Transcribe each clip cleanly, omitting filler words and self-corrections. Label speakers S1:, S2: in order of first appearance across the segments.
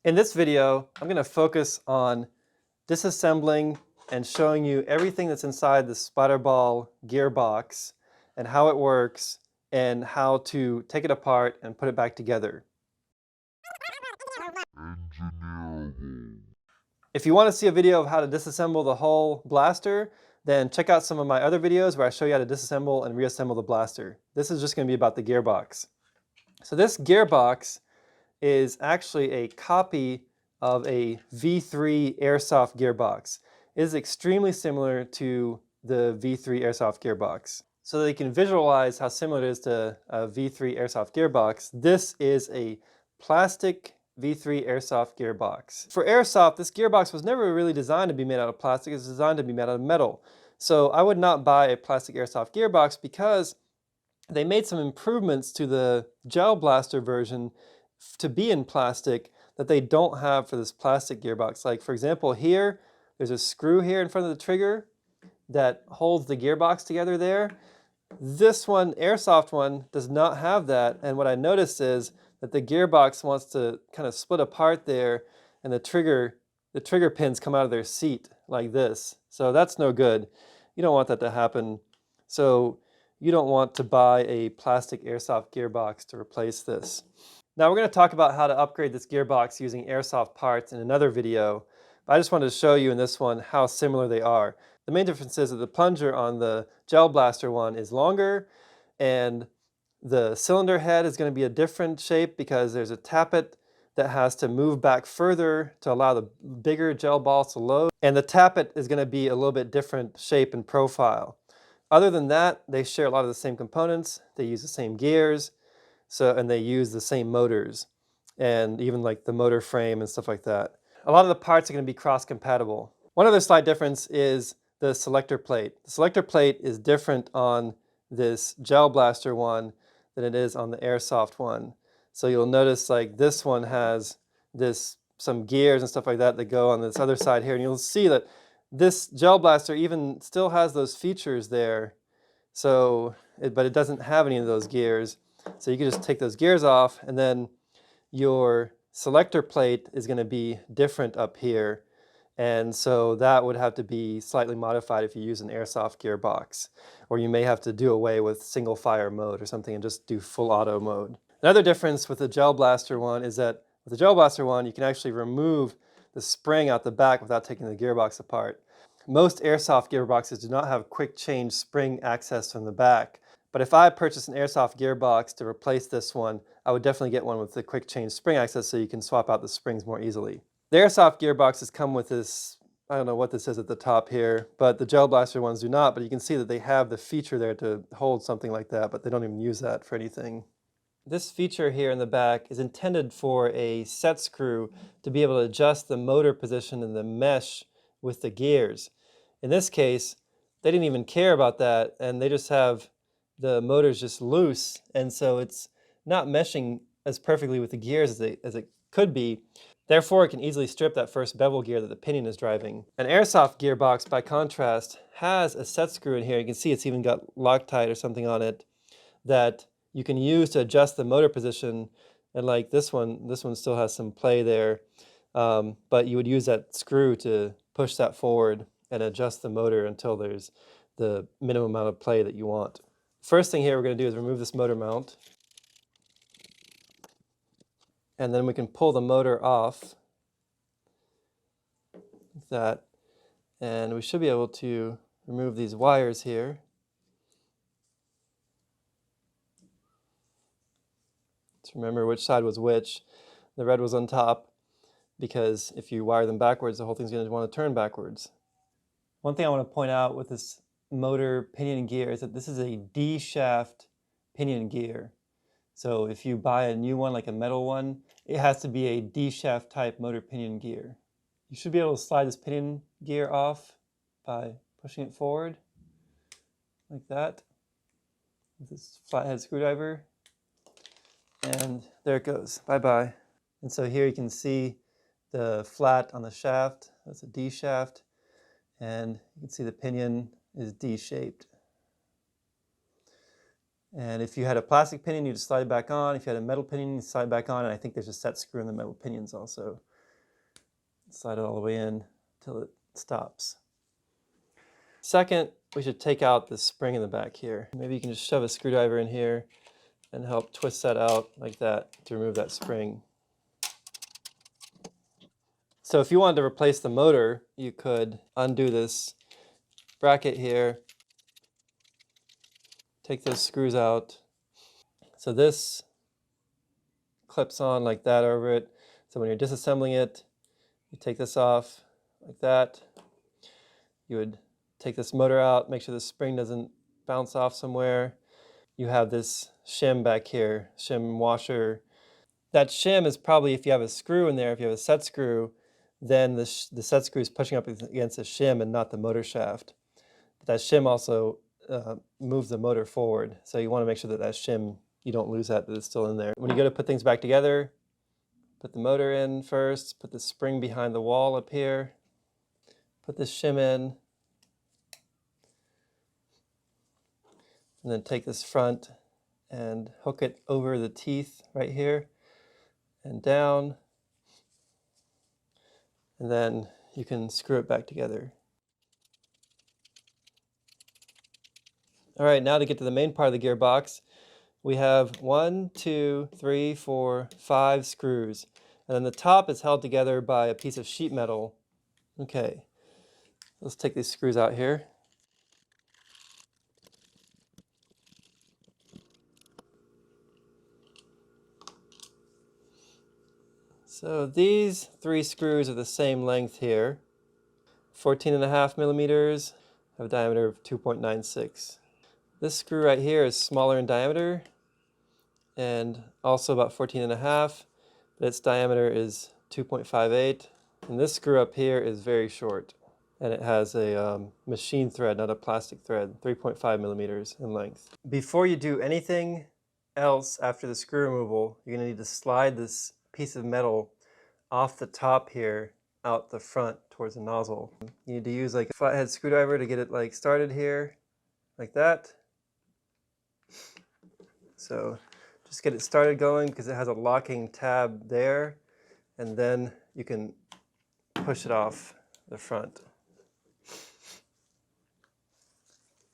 S1: In this video, I'm going to focus on disassembling and showing you everything that's inside the SplatRball gearbox and how it works and how to take it apart and put it back together. If you want to see a video of how to disassemble the whole blaster, then check out some of my other videos where I show you how to disassemble and reassemble the blaster. This is just going to be about the gearbox. So this gearbox is actually a copy of a V3 Airsoft gearbox. It is extremely similar to the V3 Airsoft gearbox. So that you can visualize how similar it is to a V3 Airsoft gearbox, this is a plastic V3 Airsoft gearbox. For Airsoft, this gearbox was never really designed to be made out of plastic, it was designed to be made out of metal. So I would not buy a plastic Airsoft gearbox because they made some improvements to the gel blaster version to be in plastic that they don't have for this plastic gearbox. Like for example here, there's a screw here in front of the trigger that holds the gearbox together there. This one, Airsoft one, does not have that, and what I noticed is that the gearbox wants to kind of split apart there and the trigger pins come out of their seat like this. So that's no good. You don't want that to happen. So you don't want to buy a plastic Airsoft gearbox to replace this. Now we're going to talk about how to upgrade this gearbox using Airsoft parts in another video, but I just wanted to show you in this one how similar they are. The main difference is that the plunger on the gel blaster one is longer, and the cylinder head is going to be a different shape because there's a tappet that has to move back further to allow the bigger gel balls to load, and the tappet is going to be a little bit different shape and profile. Other than that, they share a lot of the same components, they use the same gears, and they use the same motors, and even like the motor frame and stuff like that. A lot of the parts are going to be cross-compatible. One other slight difference is the selector plate. The selector plate is different on this gel blaster one than it is on the Airsoft one. So you'll notice like this one has some gears and stuff like that that go on this other side here, and you'll see that this gel blaster even still has those features there. So, but it doesn't have any of those gears. So you can just take those gears off, and then your selector plate is going to be different up here. And so that would have to be slightly modified if you use an Airsoft gearbox. Or you may have to do away with single fire mode or something and just do full auto mode. Another difference with the gel blaster one is that with the gel blaster one, you can actually remove the spring out the back without taking the gearbox apart. Most Airsoft gearboxes do not have quick change spring access from the back. But if I purchased an Airsoft gearbox to replace this one, I would definitely get one with the quick change spring access so you can swap out the springs more easily. The Airsoft gearboxes come with this, I don't know what this is at the top here, but the gel blaster ones do not, but you can see that they have the feature there to hold something like that, but they don't even use that for anything. This feature here in the back is intended for a set screw to be able to adjust the motor position and the mesh with the gears. In this case, they didn't even care about that, and they just have the motor's just loose, and so it's not meshing as perfectly with the gears as it could be. Therefore, it can easily strip that first bevel gear that the Pinion is driving. An Airsoft gearbox, by contrast, has a set screw in here. You can see it's even got Loctite or something on it that you can use to adjust the motor position. And like this one still has some play there, but you would use that screw to push that forward and adjust the motor until there's the minimum amount of play that you want. First thing here we're going to do is remove this motor mount, and then we can pull the motor off like that, and we should be able to remove these wires here. Let's remember which side was which. The red was on top because if you wire them backwards, the whole thing's going to want to turn backwards. One thing I want to point out with this motor pinion gear is that this is a D-shaft pinion gear. So if you buy a new one, like a metal one, it has to be a D-shaft type motor pinion gear. You should be able to slide this pinion gear off by pushing it forward like that with this flathead screwdriver. And there it goes, bye-bye. And so here you can see the flat on the shaft, that's a D shaft, and you can see the pinion is D-shaped. And if you had a plastic pinion, you just slide it back on. If you had a metal pinion, you slide it back on. And I think there's a set screw in the metal pinions also. Slide it all the way in until it stops. Second, we should take out the spring in the back here. Maybe you can just shove a screwdriver in here and help twist that out like that to remove that spring. So if you wanted to replace the motor, you could undo this bracket here, take those screws out. So this clips on like that over it. So when you're disassembling it, you take this off like that. You would take this motor out, make sure the spring doesn't bounce off somewhere. You have this shim back here, shim washer. That shim is probably, if you have a screw in there, if you have a set screw, then the set screw is pushing up against the shim and not the motor shaft. But that shim also moves the motor forward. So you want to make sure that that shim, you don't lose that it's still in there. When you go to put things back together, put the motor in first, put the spring behind the wall up here, put the shim in, and then take this front and hook it over the teeth right here and down, and then you can screw it back together. All right, now to get to the main part of the gearbox, we have 1, 2, 3, 4, 5 screws. And then the top is held together by a piece of sheet metal. Okay, let's take these screws out here. So these 3 screws are the same length here. 14.5 millimeters, have a diameter of 2.96. This screw right here is smaller in diameter and also about 14.5, but its diameter is 2.58. And this screw up here is very short, and it has a machine thread, not a plastic thread, 3.5 millimeters in length. Before you do anything else after the screw removal, you're going to need to slide this piece of metal off the top here out the front towards the nozzle. You need to use like a flathead screwdriver to get it like started here, like that. So just get it started going because it has a locking tab there, and then you can push it off the front.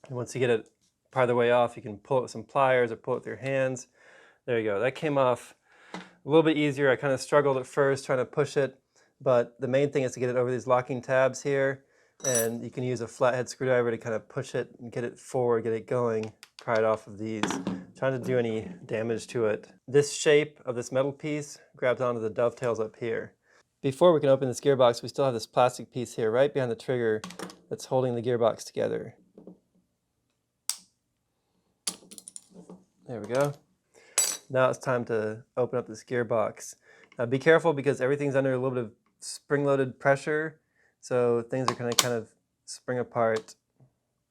S1: And once you get it part of the way off, you can pull it with some pliers or pull it with your hands. There you go. That came off a little bit easier. I kind of struggled at first trying to push it, but the main thing is to get it over these locking tabs here, and you can use a flathead screwdriver to kind of push it and get it forward, get it going, pry it off of these. Trying to do any damage to it. This shape of this metal piece grabs onto the dovetails up here. Before we can open this gearbox, we still have this plastic piece here right behind the trigger that's holding the gearbox together. There we go. Now it's time to open up this gearbox. Now be careful because everything's under a little bit of spring-loaded pressure, so things are going to kind of spring apart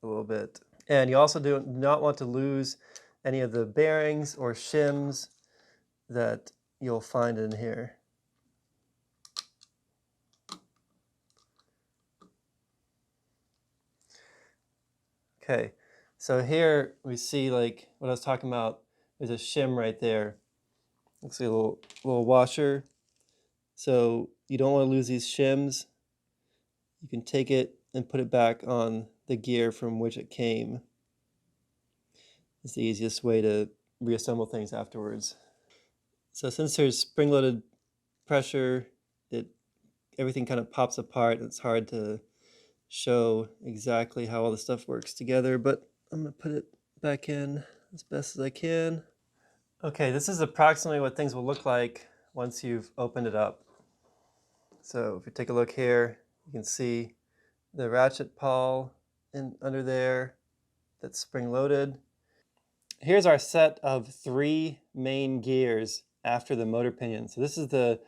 S1: a little bit. And you also do not want to lose any of the bearings or shims that you'll find in here. Okay, so here we see like what I was talking about. There's a shim right there. Looks like a little washer. So you don't want to lose these shims. You can take it and put it back on the gear from which it came. It's the easiest way to reassemble things afterwards. So since there's spring-loaded pressure, everything kind of pops apart. It's hard to show exactly how all the stuff works together, but I'm going to put it back in as best as I can. Okay, this is approximately what things will look like once you've opened it up. So if you take a look here, you can see the ratchet pawl under there that's spring-loaded. Here's our set of 3 main gears after the motor pinion. So this is the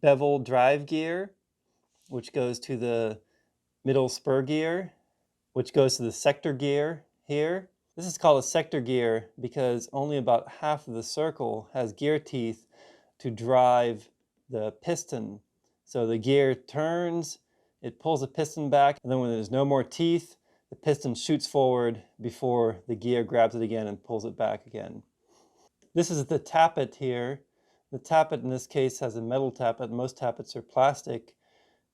S1: bevel drive gear, which goes to the middle spur gear, which goes to the sector gear here. This is called a sector gear because only about half of the circle has gear teeth to drive the piston. So the gear turns, it pulls the piston back, and then when there's no more teeth, the piston shoots forward before the gear grabs it again and pulls it back again. This is the tappet here. The tappet in this case has a metal tappet. Most tappets are plastic.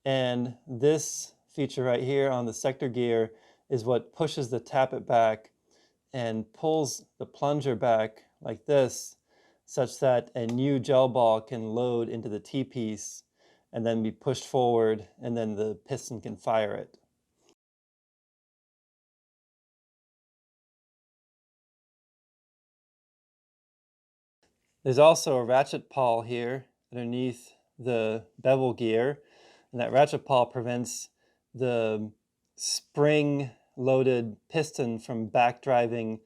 S1: And this feature right here on the sector gear is what pushes the tappet back and pulls the plunger back like this, such that a new gel ball can load into the T-piece and then be pushed forward, and then the piston can fire it. There's also a ratchet pawl here underneath the bevel gear, and that ratchet pawl prevents the spring-loaded piston from backdriving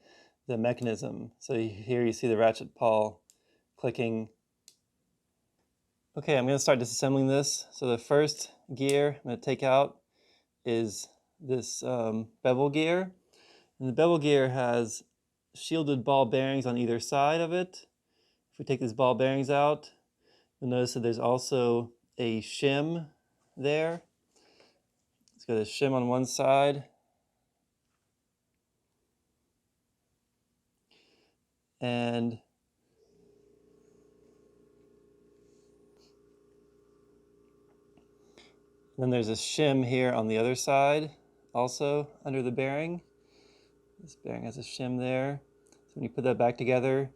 S1: the mechanism. So here you see the ratchet pawl clicking. Okay, I'm going to start disassembling this. So the first gear I'm going to take out is this bevel gear. And the bevel gear has shielded ball bearings on either side of it. If we take these ball bearings out, you'll notice that there's also a shim there. It's got a shim on one side. And then there's a shim here on the other side, also under the bearing. This bearing has a shim there. So when you put that back together,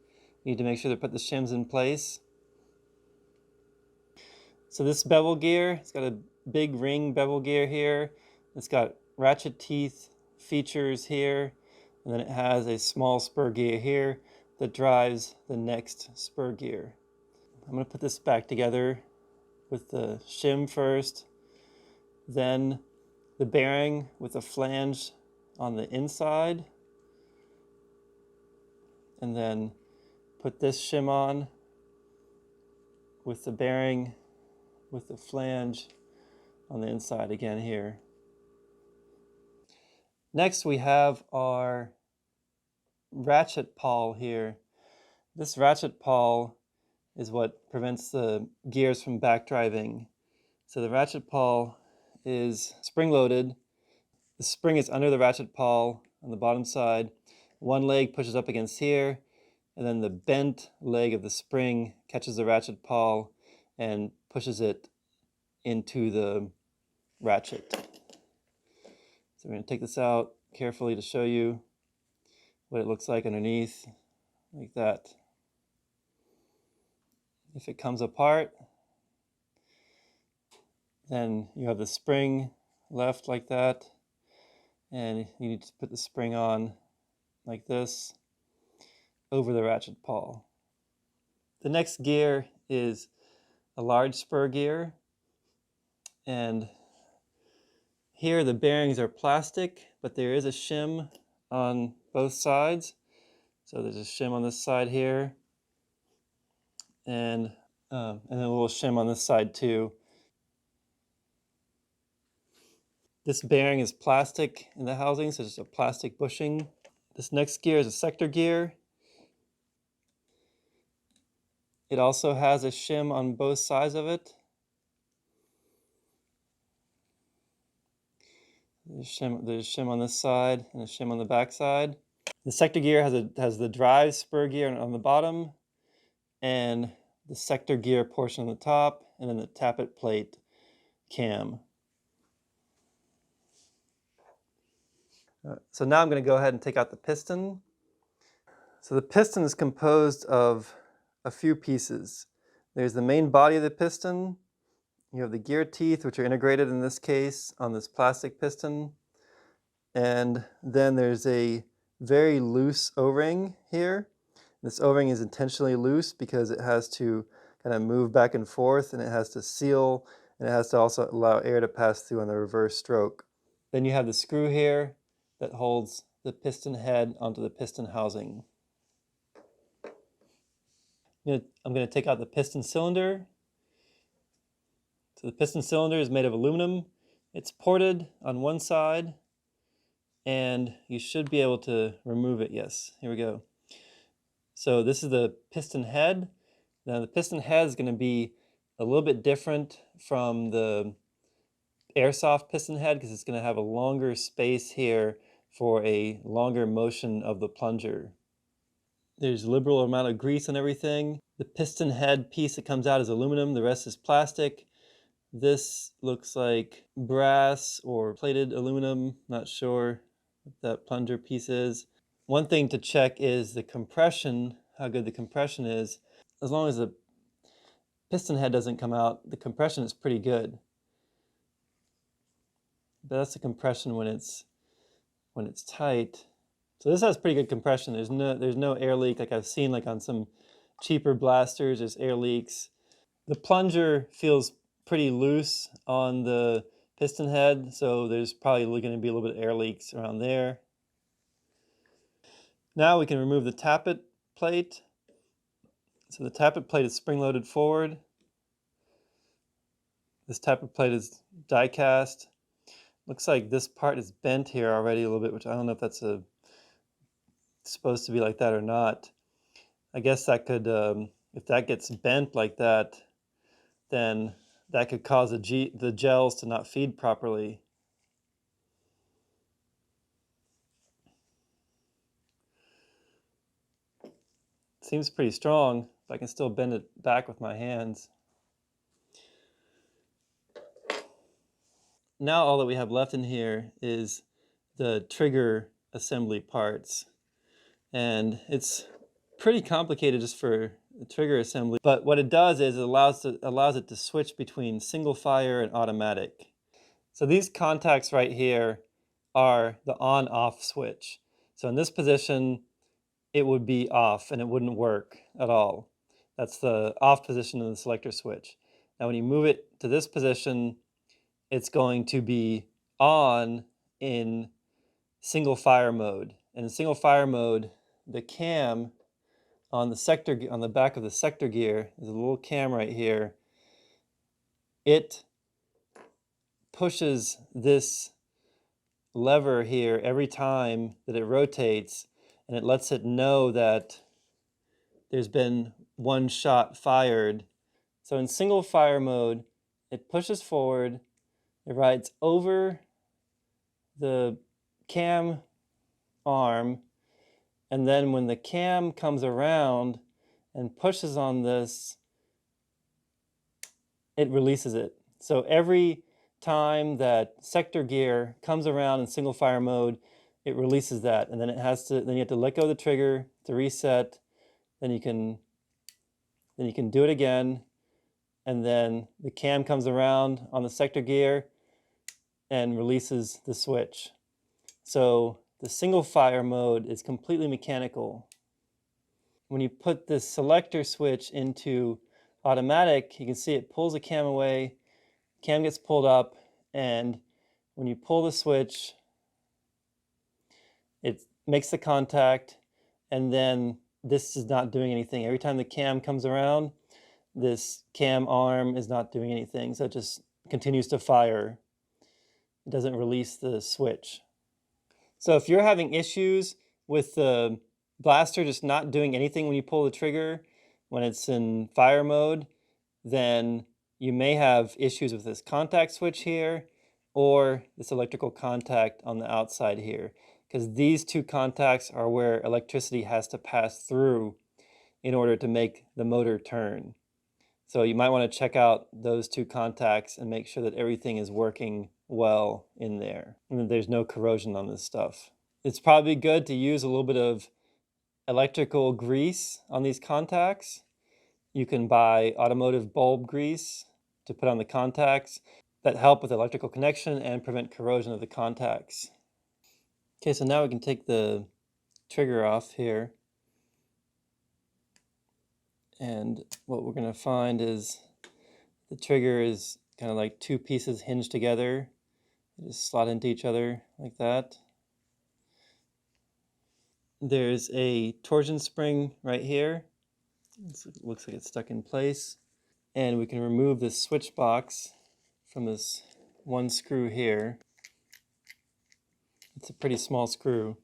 S1: you need to make sure to put the shims in place. So this bevel gear, it's got a big ring bevel gear here. It's got ratchet teeth features here, and then it has a small spur gear here that drives the next spur gear. I'm going to put this back together with the shim first, then the bearing with the flange on the inside, and then put this shim on with the bearing with the flange on the inside again here. Next we have our ratchet pawl here. This ratchet pawl is what prevents the gears from backdriving. So the ratchet pawl is spring-loaded. The spring is under the ratchet pawl on the bottom side. One leg pushes up against here, and then the bent leg of the spring catches the ratchet pawl and pushes it into the ratchet. So we're going to take this out carefully to show you what it looks like underneath, like that. If it comes apart, then you have the spring left like that, and you need to put the spring on like this over the ratchet pawl. The next gear is a large spur gear, and here the bearings are plastic, but there is a shim on both sides. So there's a shim on this side here, and a little shim on this side too. This bearing is plastic in the housing, so it's a plastic bushing. This next gear is a sector gear. It also has a shim on both sides of it. There's a shim on this side and a shim on the back side. The sector gear has the drive spur gear on the bottom, and the sector gear portion on the top, and then the tappet plate cam. So now I'm going to go ahead and take out the piston. So the piston is composed of a few pieces. There's the main body of the piston. You have the gear teeth, which are integrated in this case on this plastic piston. And then there's a very loose O-ring here. This O-ring is intentionally loose because it has to kind of move back and forth, and it has to seal, and it has to also allow air to pass through on the reverse stroke. Then you have the screw here that holds the piston head onto the piston housing. I'm going to take out the piston cylinder. So the piston cylinder is made of aluminum. It's ported on one side, and you should be able to remove it. Yes, here we go. So this is the piston head. Now the piston head is going to be a little bit different from the Airsoft piston head because it's going to have a longer space here for a longer motion of the plunger. There's a liberal amount of grease on everything. The piston head piece that comes out is aluminum, the rest is plastic. This looks like brass or plated aluminum, not sure what that plunger piece is. One thing to check is the compression, how good the compression is. As long as the piston head doesn't come out, the compression is pretty good. But that's the compression when it's tight. So this has pretty good compression. There's no air leak like I've seen like on some cheaper blasters. There's air leaks. The plunger feels pretty loose on the piston head, so there's probably going to be a little bit of air leaks around there. Now we can remove the tappet plate. So the tappet plate is spring-loaded forward. This tappet plate is die cast. Looks like this part is bent here already a little bit, which I don't know if that's supposed to be like that or not. I guess that could, if that gets bent like that, then that could cause the gels to not feed properly. It seems pretty strong, but I can still bend it back with my hands. Now all that we have left in here is the trigger assembly parts. And it's pretty complicated just for the trigger assembly, but what it does is it allows it to switch between single fire and automatic. So these contacts right here are the on-off switch. So in this position, it would be off and it wouldn't work at all. That's the off position of the selector switch. Now when you move it to this position, it's going to be on in single fire mode. And in single fire mode, the cam on the back of the sector gear, there's a little cam right here. It pushes this lever here every time that it rotates, and it lets it know that there's been one shot fired. So in single fire mode, it pushes forward, it rides over the cam arm, and then when the cam comes around and pushes on this, it releases it. So every time that sector gear comes around in single fire mode, it releases that, and then you have to let go of the trigger to reset. Then you can do it again, and then the cam comes around on the sector gear and releases the switch. So the single fire mode is completely mechanical. When you put this selector switch into automatic, you can see it pulls the cam away, cam gets pulled up, and when you pull the switch, it makes the contact, and then this is not doing anything. Every time the cam comes around, this cam arm is not doing anything, so it just continues to fire. It doesn't release the switch. So if you're having issues with the blaster just not doing anything when you pull the trigger, when it's in fire mode, then you may have issues with this contact switch here or this electrical contact on the outside here, because these two contacts are where electricity has to pass through in order to make the motor turn. So you might want to check out those two contacts and make sure that everything is working well in there and that there's no corrosion on this stuff. It's probably good to use a little bit of electrical grease on these contacts. You can buy automotive bulb grease to put on the contacts that help with electrical connection and prevent corrosion of the contacts. Okay, so now we can take the trigger off here. And what we're going to find is the trigger is kind of like two pieces hinged together. They just slot into each other like that. There's a torsion spring right here. It looks like it's stuck in place. And we can remove this switch box from this one screw here. It's a pretty small screw.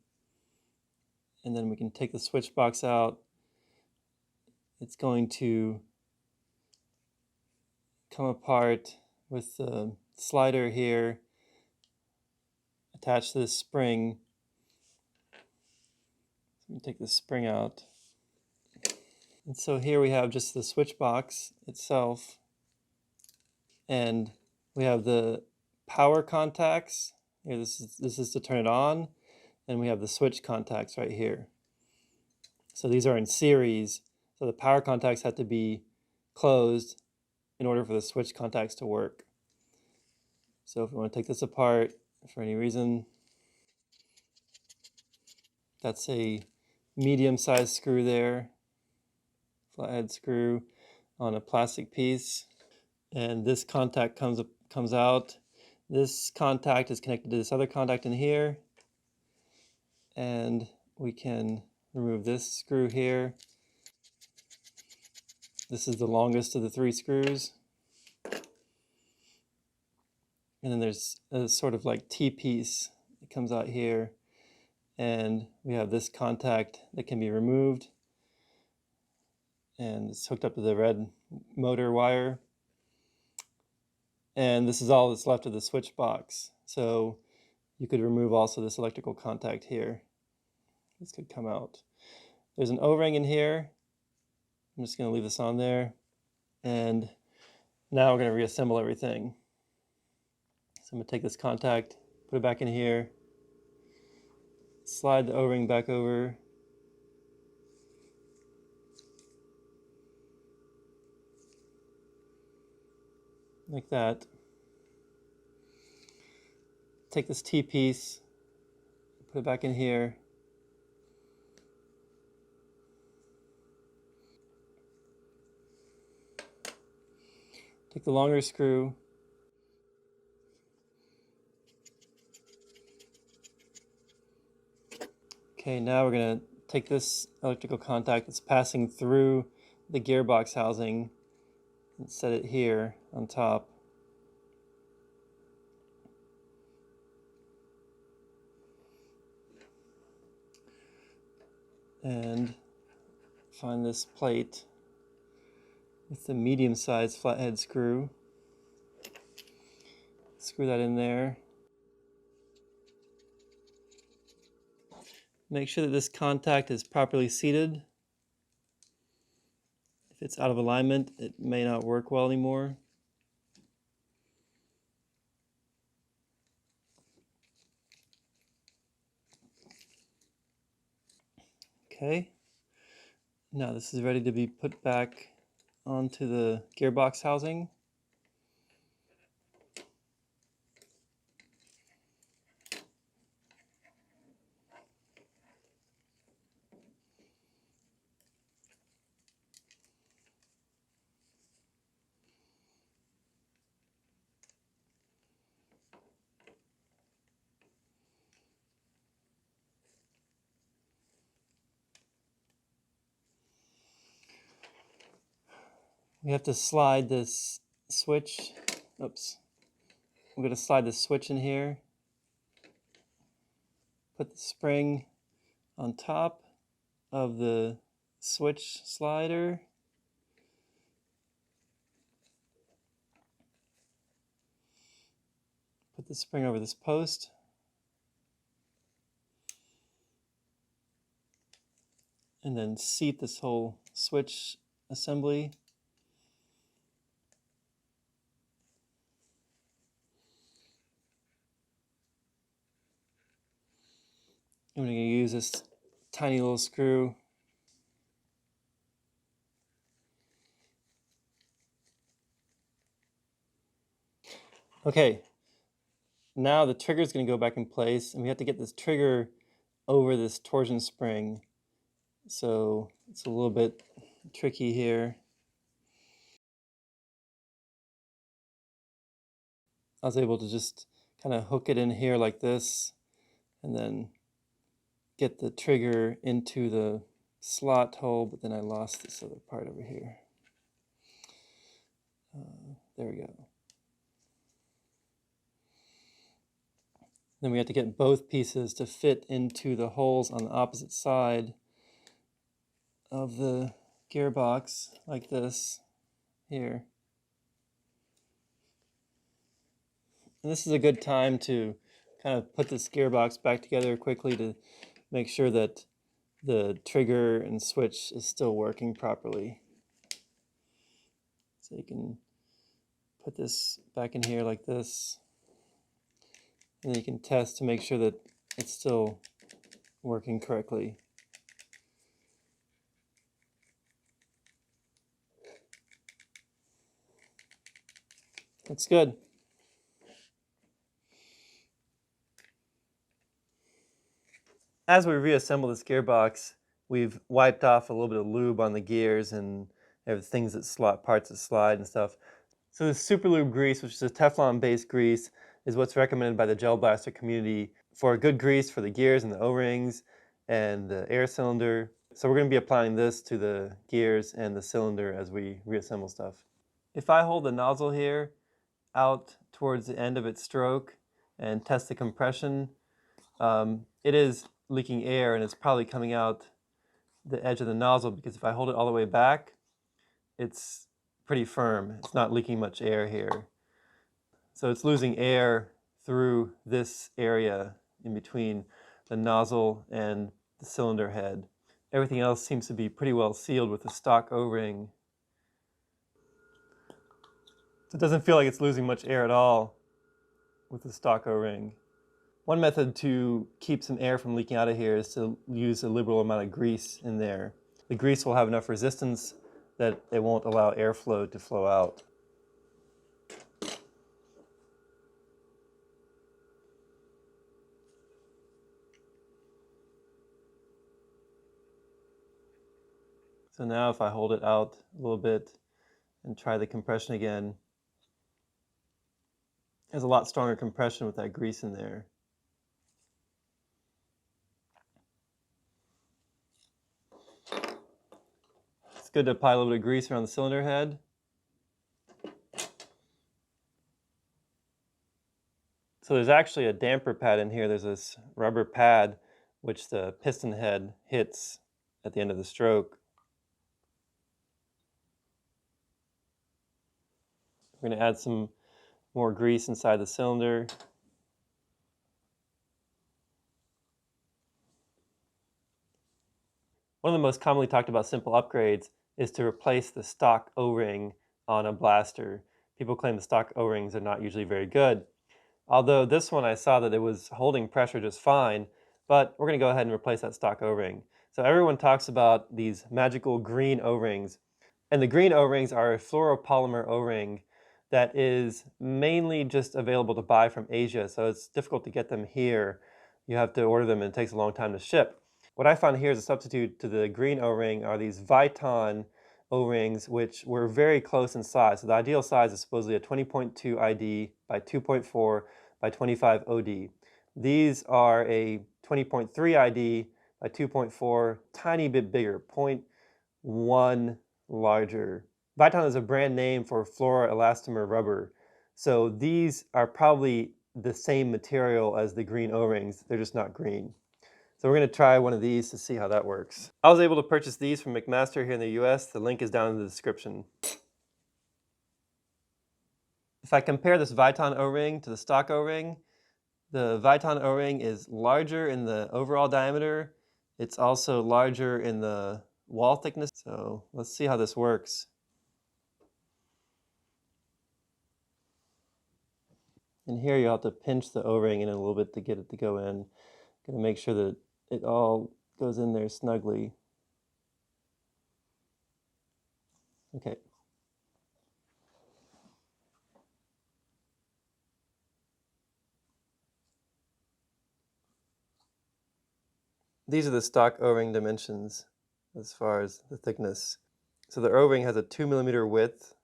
S1: And then we can take the switch box out. It's going to come apart with the slider here attached to this spring. Let me take this spring out. And so here we have just the switch box itself, and we have the power contacts. Here, this is to turn it on, and we have the switch contacts right here. So these are in series, so the power contacts have to be closed in order for the switch contacts to work. So if we want to take this apart for any reason, that's a medium-sized screw there, flathead screw on a plastic piece, and this contact comes out. This contact is connected to this other contact in here, and we can remove this screw here. This is the longest of the 3 screws. And then there's a sort of like T-piece that comes out here, and we have this contact that can be removed, and it's hooked up to the red motor wire. And this is all that's left of the switch box. So you could remove also this electrical contact here. This could come out. There's an O-ring in here. I'm just going to leave this on there. And now we're going to reassemble everything. So I'm going to take this contact, put it back in here, slide the O-ring back over, like that. Take this T-piece, put it back in here. Take the longer screw. Okay, now we're going to take this electrical contact that's passing through the gearbox housing and set it here on top. And find this plate with the medium-sized flathead screw. Screw that in there. Make sure that this contact is properly seated. If it's out of alignment, it may not work well anymore. Okay, now this is ready to be put back onto the gearbox housing. We have to slide this switch. Oops. I'm going to slide the switch in here. Put the spring on top of the switch slider. Put the spring over this post. And then seat this whole switch assembly. I'm going to use this tiny little screw. Okay, now the trigger is going to go back in place, and we have to get this trigger over this torsion spring. So it's a little bit tricky here. I was able to just kind of hook it in here like this, and then get the trigger into the slot hole, but then I lost this other part over here. There we go. Then we have to get both pieces to fit into the holes on the opposite side of the gearbox, like this here. And this is a good time to kind of put this gearbox back together quickly to make sure that the trigger and switch is still working properly. So you can put this back in here like this, and then you can test to make sure that it's still working correctly. Looks good. As we reassemble this gearbox, we've wiped off a little bit of lube on the gears and things that slot, parts that slide and stuff. So this super lube grease, which is a Teflon-based grease, is what's recommended by the gel blaster community for a good grease for the gears and the O-rings and the air cylinder. So we're going to be applying this to the gears and the cylinder as we reassemble stuff. If I hold the nozzle here out towards the end of its stroke and test the compression, it is leaking air and it's probably coming out the edge of the nozzle, because if I hold it all the way back, it's pretty firm. It's not leaking much air here. So it's losing air through this area in between the nozzle and the cylinder head. Everything else seems to be pretty well sealed with the stock O-ring. So it doesn't feel like it's losing much air at all with the stock O-ring. One method to keep some air from leaking out of here is to use a liberal amount of grease in there. The grease will have enough resistance that it won't allow airflow to flow out. So now if I hold it out a little bit and try the compression again, there's a lot stronger compression with that grease in there. It's good to apply a little bit of grease around the cylinder head. So there's actually a damper pad in here. There's this rubber pad which the piston head hits at the end of the stroke. We're going to add some more grease inside the cylinder. One of the most commonly talked about simple upgrades is to replace the stock O-ring on a blaster. People claim the stock O-rings are not usually very good. Although this one I saw that it was holding pressure just fine, but we're going to go ahead and replace that stock O-ring. So everyone talks about these magical green O-rings. And the green O-rings are a fluoropolymer O-ring that is mainly just available to buy from Asia, so it's difficult to get them here. You have to order them and it takes a long time to ship. What I found here as a substitute to the green O-ring are these Viton O-rings, which were very close in size. So the ideal size is supposedly a 20.2 ID by 2.4 by 25 OD. These are a 20.3 ID by 2.4, tiny bit bigger, 0.1 larger. Viton is a brand name for fluoroelastomer rubber. So these are probably the same material as the green O-rings, they're just not green. So we're going to try one of these to see how that works. I was able to purchase these from McMaster here in the US. The link is down in the description. If I compare this Viton O-ring to the stock O-ring, the Viton O-ring is larger in the overall diameter. It's also larger in the wall thickness. So let's see how this works. And here you have to pinch the O-ring in a little bit to get it to go in. Gonna make sure that it all goes in there snugly. Okay. These are the stock O-ring dimensions as far as the thickness. So the O-ring has a 2mm width,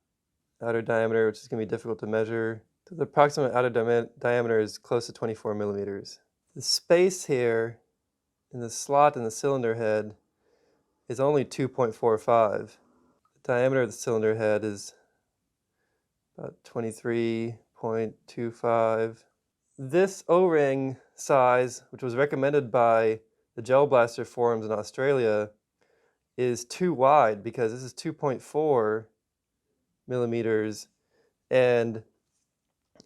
S1: outer diameter, which is going to be difficult to measure. So the approximate outer diameter is close to 24mm. The space here in the slot in the cylinder head is only 2.45. The diameter of the cylinder head is about 23.25. This O-ring size, which was recommended by the gel blaster forums in Australia, is too wide because this is 2.4 millimeters, and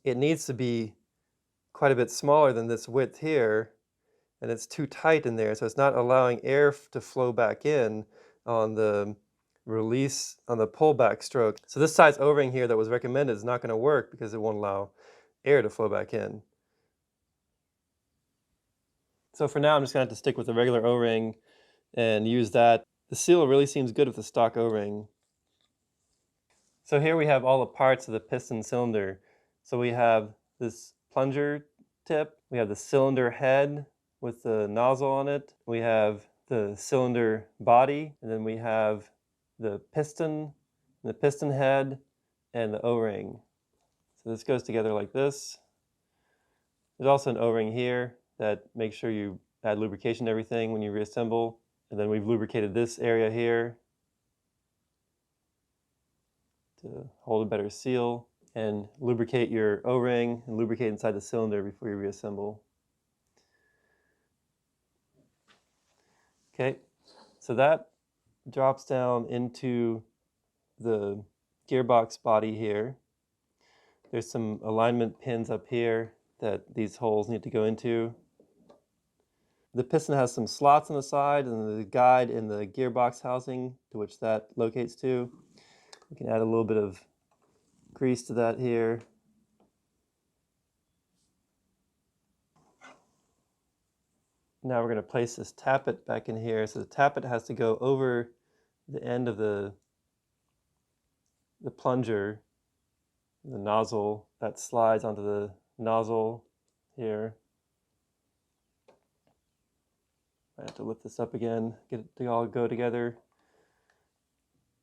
S1: it needs to be quite a bit smaller than this width here, and it's too tight in there, so it's not allowing air to flow back in on the release, on the pullback stroke. So this size O-ring here that was recommended is not going to work because it won't allow air to flow back in. So for now, I'm just going to have to stick with the regular O-ring and use that. The seal really seems good with the stock O-ring. So here we have all the parts of the piston cylinder. So we have this plunger tip, we have the cylinder head with the nozzle on it, we have the cylinder body, and then we have the piston head, and the O-ring. So this goes together like this. There's also an O-ring here that makes sure you add lubrication to everything when you reassemble. And then we've lubricated this area here to hold a better seal, and lubricate your O-ring and lubricate inside the cylinder before you reassemble. Okay, so that drops down into the gearbox body here. There's some alignment pins up here that these holes need to go into. The piston has some slots on the side and the guide in the gearbox housing to which that locates to. We can add a little bit of grease to that here. Now we're going to place this tappet back in here. So the tappet has to go over the end of the plunger, the nozzle that slides onto the nozzle here. I have to lift this up again, get it to all go together.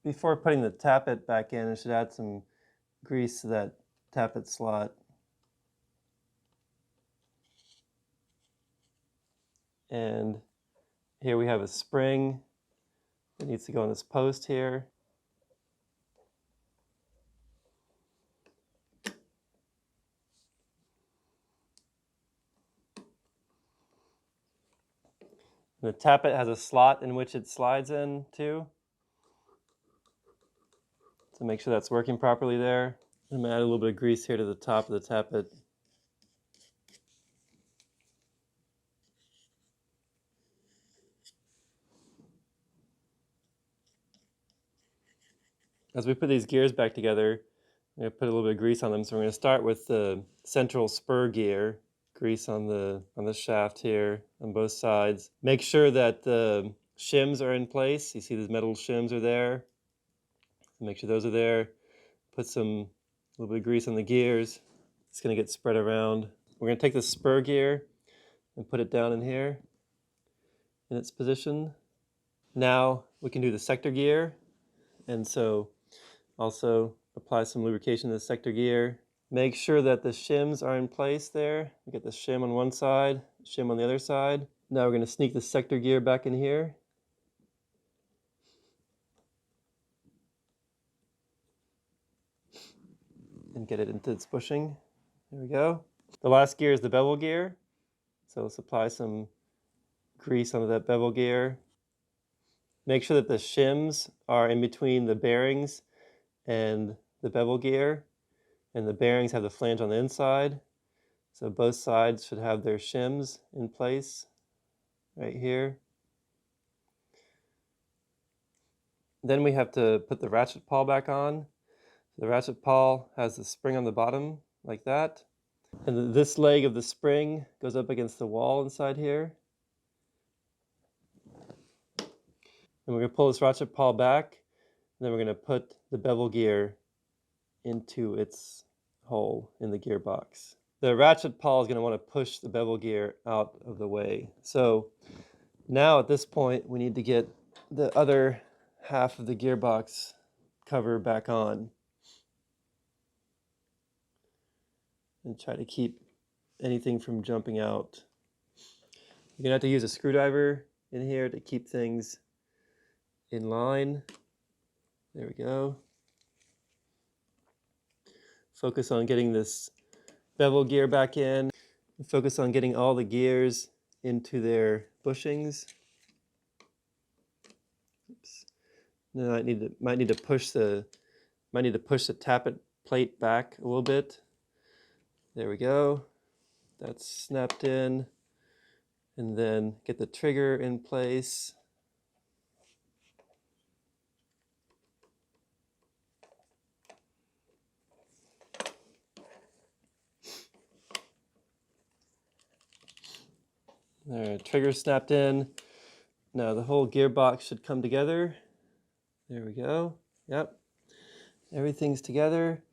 S1: Before putting the tappet back in, I should add some grease to that tappet slot. And here we have a spring that needs to go on this post here. The tappet has a slot in which it slides in too. So make sure that's working properly there. I'm going to add a little bit of grease here to the top of the tappet. As we put these gears back together, I'm going to put a little bit of grease on them. So we're going to start with the central spur gear. Grease on the shaft here on both sides. Make sure that the shims are in place. You see these metal shims are there. Make sure those are there. Put a little bit of grease on the gears. It's going to get spread around. We're going to take the spur gear and put it down in here in its position. Now we can do the sector gear, and so also apply some lubrication to the sector gear. Make sure that the shims are in place there. We get the shim on one side, shim on the other side. Now we're going to sneak the sector gear back in here. And get it into its bushing. There we go. The last gear is the bevel gear. So let's apply some grease onto that bevel gear. Make sure that the shims are in between the bearings and the bevel gear. And the bearings have the flange on the inside. So both sides should have their shims in place right here. Then we have to put the ratchet pawl back on. The ratchet pawl has the spring on the bottom like that. And this leg of the spring goes up against the wall inside here. And we're going to pull this ratchet pawl back, and then we're going to put the bevel gear into its hole in the gearbox. The ratchet pawl is going to want to push the bevel gear out of the way. So now at this point we need to get the other half of the gearbox cover back on and try to keep anything from jumping out. You're going to have to use a screwdriver in here to keep things in line. There we go. Focus on getting this bevel gear back in. Focus on getting all the gears into their bushings. Oops. Now I might need to push the tappet plate back a little bit. There we go. That's snapped in. And then get the trigger in place. There, trigger snapped in. Now the whole gearbox should come together. There we go. Yep. Everything's together.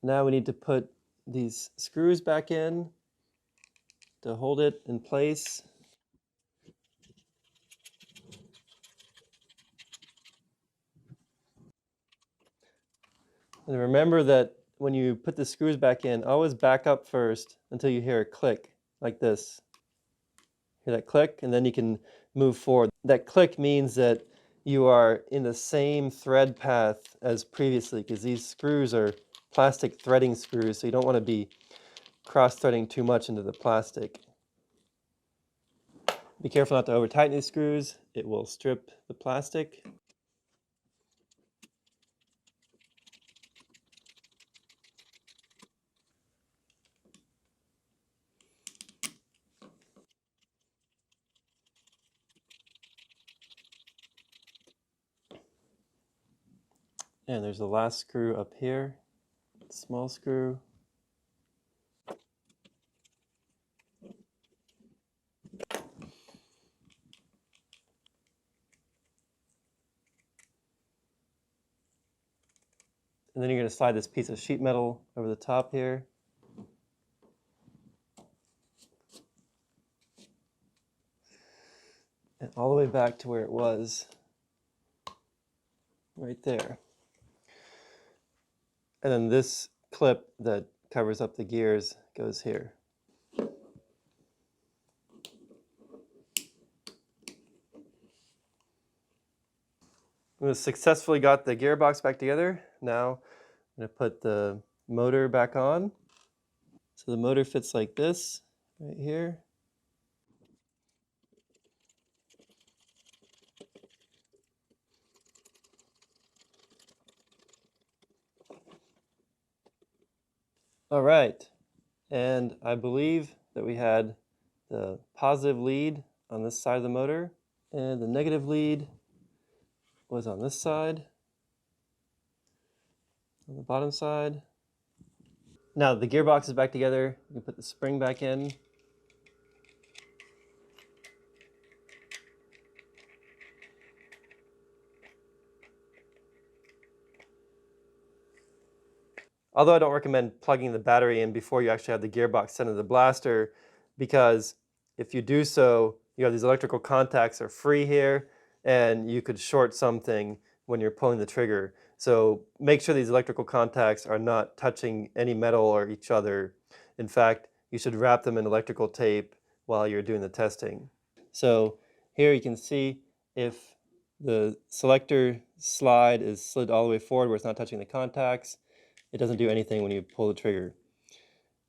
S1: Now we need to put these screws back in to hold it in place. And remember that when you put the screws back in, always back up first until you hear a click like this. Hear that click, and then you can move forward. That click means that you are in the same thread path as previously, because these screws are plastic threading screws, so you don't want to be cross-threading too much into the plastic. Be careful not to over-tighten these screws. It will strip the plastic. And there's the last screw up here, small screw. And then you're going to slide this piece of sheet metal over the top here. And all the way back to where it was, right there. And then this clip that covers up the gears goes here. We successfully got the gearbox back together. Now I'm going to put the motor back on. So the motor fits like this, right here. All right, and I believe that we had the positive lead on this side of the motor, and the negative lead was on this side, on the bottom side. Now the gearbox is back together. You can put the spring back in. Although I don't recommend plugging the battery in before you actually have the gearbox set into the blaster, because if you do so, you have these electrical contacts are free here, and you could short something when you're pulling the trigger. So make sure these electrical contacts are not touching any metal or each other. In fact, you should wrap them in electrical tape while you're doing the testing. So here you can see if the selector slide is slid all the way forward where it's not touching the contacts, it doesn't do anything when you pull the trigger.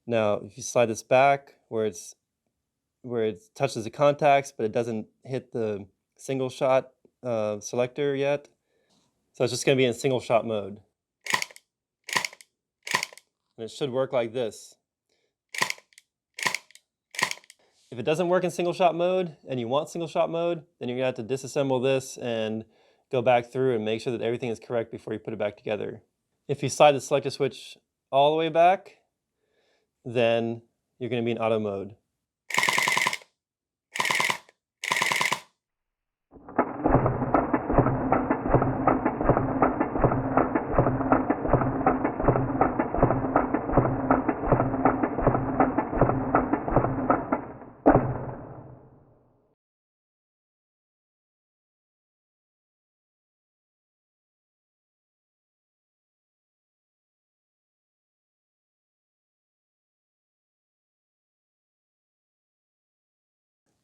S1: Now, if you slide this back where it touches the contacts, but it doesn't hit the single shot selector yet, so it's just going to be in single shot mode. And it should work like this. If it doesn't work in single shot mode and you want single shot mode, then you're going to have to disassemble this and go back through and make sure that everything is correct before you put it back together. If you slide the selector switch all the way back, then you're going to be in auto mode.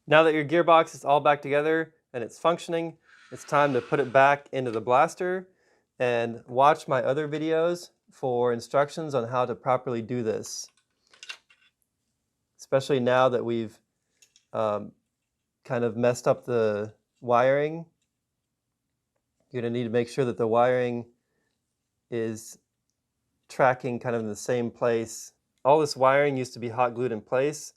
S1: Now that your gearbox is all back together and it's functioning, it's time to put it back into the blaster and watch my other videos for instructions on how to properly do this. Especially now that we've kind of messed up the wiring, you're going to need to make sure that the wiring is tracking kind of in the same place all this wiring used to be hot glued in place.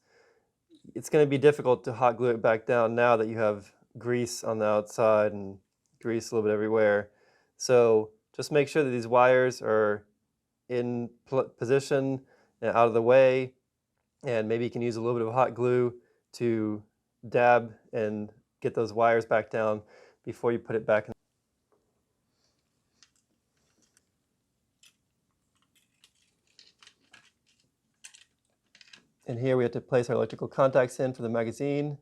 S1: It's going to be difficult to hot glue it back down now that you have grease on the outside and grease a little bit everywhere. So just make sure that these wires are in position and out of the way, and maybe you can use a little bit of hot glue to dab and get those wires back down before you put it back in. And here we have to place our electrical contacts in for the magazine.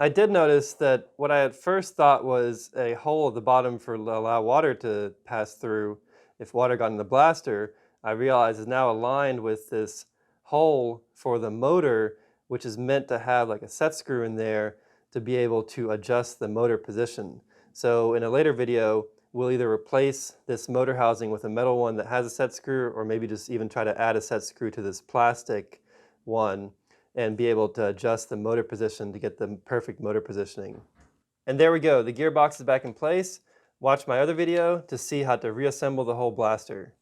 S1: I did notice that what I at first thought was a hole at the bottom for allow water to pass through if water got in the blaster, I realized is now aligned with this hole for the motor, which is meant to have like a set screw in there to be able to adjust the motor position. So in a later video, we'll either replace this motor housing with a metal one that has a set screw, or maybe just even try to add a set screw to this plastic one and be able to adjust the motor position to get the perfect motor positioning. And there we go, the gearbox is back in place. Watch my other video to see how to reassemble the whole blaster.